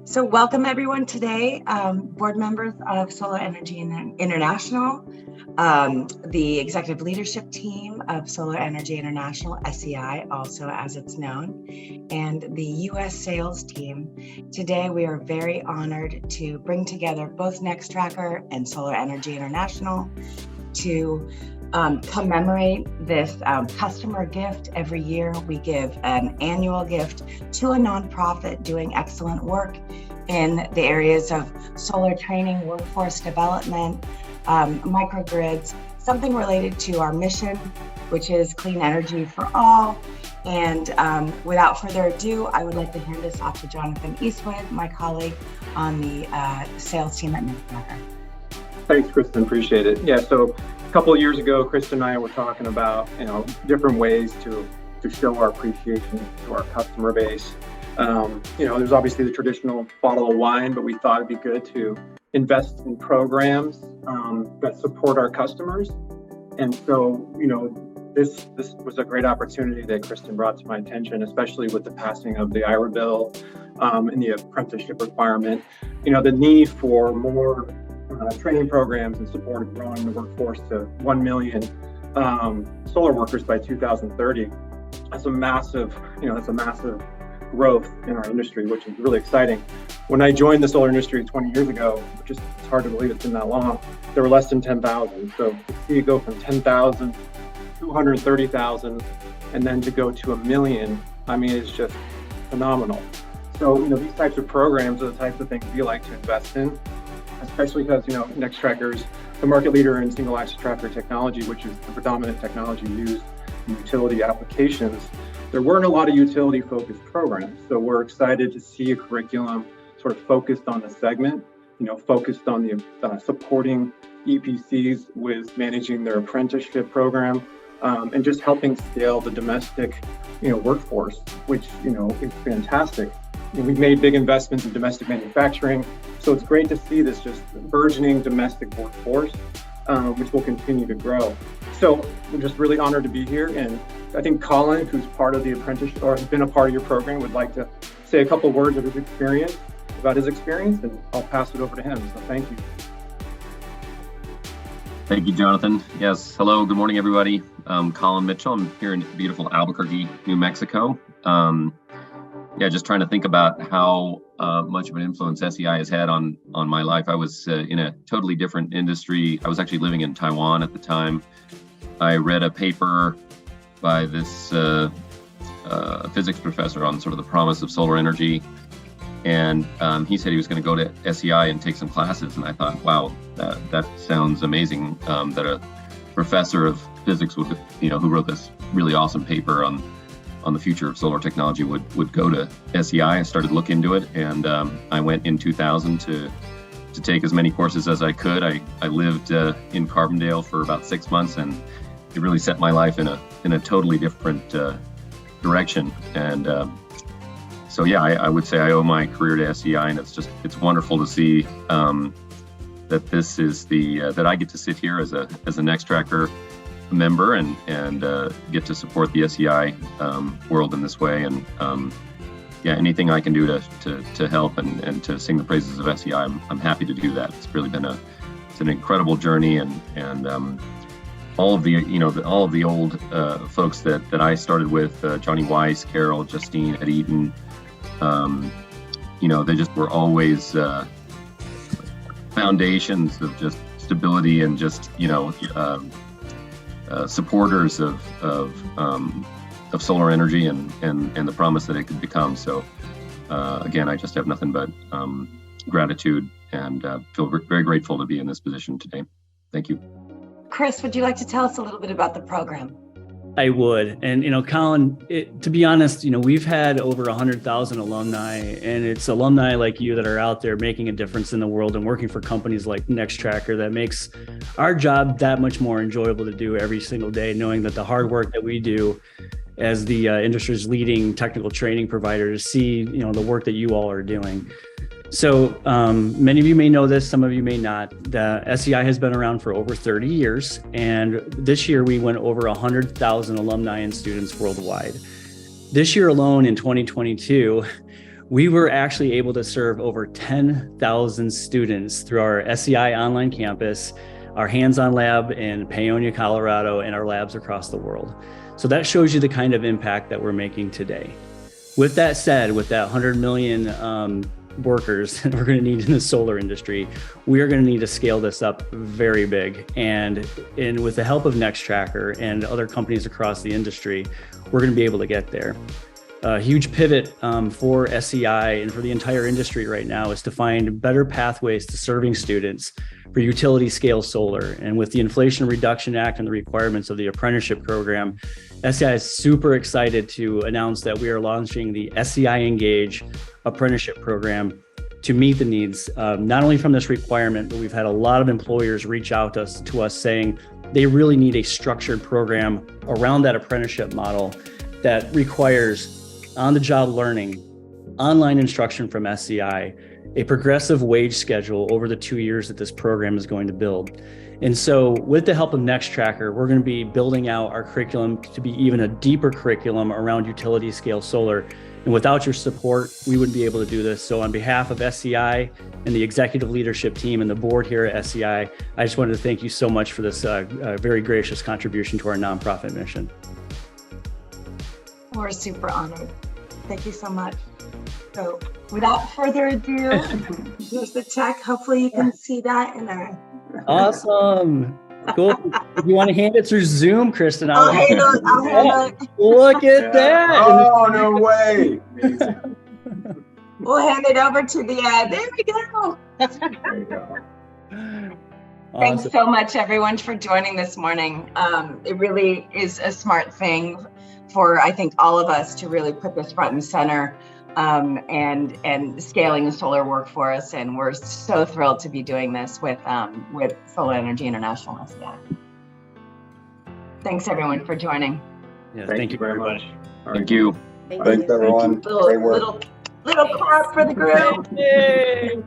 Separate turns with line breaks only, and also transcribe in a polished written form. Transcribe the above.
So welcome everyone today, board members of Solar Energy International, the executive leadership team of Solar Energy International, SEI, also as it's known, and the US sales team. Today we are very honored to bring together both Nextracker and Solar Energy International to commemorate this customer gift. Every year we give an annual gift to a nonprofit doing excellent work in the areas of solar training, workforce development, microgrids, something related to our mission, which is clean energy for all. And without further ado, I would like to hand this off to Jonathan Eastwood, my colleague on the sales team at Nextracker.
Thanks, Kristen. Appreciate it. Yeah, so a couple of years ago, Kristen and I were talking about different ways to show our appreciation to our customer base. There's obviously the traditional bottle of wine, but we thought it'd be good to invest in programs that support our customers. And so, this was a great opportunity that Kristen brought to my attention, especially with the passing of the IRA bill and the apprenticeship requirement. The need for more training programs and support of growing the workforce to 1 million solar workers by 2030. That's a massive growth in our industry, which is really exciting. When I joined the solar industry 20 years ago, which is it's hard to believe it's been that long, there were less than 10,000. So to see it go from 10,000 to 230,000 and then to go to 1 million, it's just phenomenal. So, these types of programs are the types of things we like to invest in, especially because, Nextracker is the market leader in single axis tracker technology, which is the predominant technology used in utility applications. There weren't a lot of utility focused programs. So we're excited to see a curriculum sort of focused on the segment, focused on the supporting EPCs with managing their apprenticeship program and just helping scale the domestic, workforce, which, is fantastic. We've made big investments in domestic manufacturing. So it's great to see this just burgeoning domestic workforce, which will continue to grow. So we're just really honored to be here. And I think Colin, who's part of the apprenticeship or has been a part of your program, would like to say a couple words of about his experience, and I'll pass it over to him. So thank you.
Thank you, Jonathan. Yes, hello, good morning, everybody. I'm Colin Mitchell. I'm here in beautiful Albuquerque, New Mexico. Just trying to think about how much of an influence SEI has had on my life. I was in a totally different industry. I was actually living in Taiwan at the time. I read a paper by this physics professor on sort of the promise of solar energy. And he said he was going to go to SEI and take some classes. And I thought, wow, that sounds amazing that a professor of physics would, who wrote this really awesome paper on the future of solar technology would go to SEI. I started to look into it, and I went in 2000 to take as many courses as I could. I lived in Carbondale for about 6 months, and it really set my life in a totally different direction. And I would say I owe my career to SEI, and it's wonderful to see that this is that I get to sit here as a Nextracker member and get to support the SEI world in this way. And anything I can do to help and to sing the praises of SEI, I'm happy to do that. It's really been it's an incredible journey, and all of the old folks that I started with, Johnny Weiss, Carol, Justine at Eaton, they just were always foundations of just stability and just supporters of solar energy and the promise that it could become. So again, I just have nothing but gratitude and feel very grateful to be in this position today. Thank you.
Chris, would you like to tell us a little bit about the program?
I would. And Colin, to be honest, we've had over 100,000 alumni, and it's alumni like you that are out there making a difference in the world and working for companies like Nextracker that makes our job that much more enjoyable to do every single day, knowing that the hard work that we do as the industry's leading technical training provider to see, the work that you all are doing. So many of you may know this, some of you may not. The SEI has been around for over 30 years, and this year we went over 100,000 alumni and students worldwide. This year alone in 2022, we were actually able to serve over 10,000 students through our SEI online campus, our hands-on lab in Paonia, Colorado, and our labs across the world. So that shows you the kind of impact that we're making today. With that said, with that 100 million workers that we're going to need in the solar industry, we are going to need to scale this up very big. And with the help of Nextracker and other companies across the industry, we're going to be able to get there. A huge pivot for SEI and for the entire industry right now is to find better pathways to serving students for utility scale solar. And with the Inflation Reduction Act and the requirements of the apprenticeship program, SEI is super excited to announce that we are launching the SEI Engage apprenticeship program to meet the needs, not only from this requirement, but we've had a lot of employers reach out to us saying they really need a structured program around that apprenticeship model that requires on-the-job learning, online instruction from SEI, a progressive wage schedule over the 2 years that this program is going to build. And so with the help of Nextracker, we're going to be building out our curriculum to be even a deeper curriculum around utility scale solar. And without your support, we wouldn't be able to do this. So on behalf of SEI and the executive leadership team and the board here at SEI, I just wanted to thank you so much for this very gracious contribution to our nonprofit mission.
We're super honored. Thank you so much. So without further ado, here's the check. Hopefully you can see that in there.
Awesome. Cool. If you want to hand it through Zoom, Kristen,
I'll handle it.
Look at that.
Oh, no way.
We'll hand it over to the, there we go.
There you go.
Thanks
Awesome.
so much, everyone, for joining this morning. It really is a smart thing for, I think, all of us to really put this front and center and scaling the solar workforce. And we're so thrilled to be doing this with Solar Energy International SEI. Thanks, everyone, for joining.
Yeah,
Thank you very
everybody.
much.
Thank you.
Thanks, everyone. Great work.
Little clap for the group.
Yay.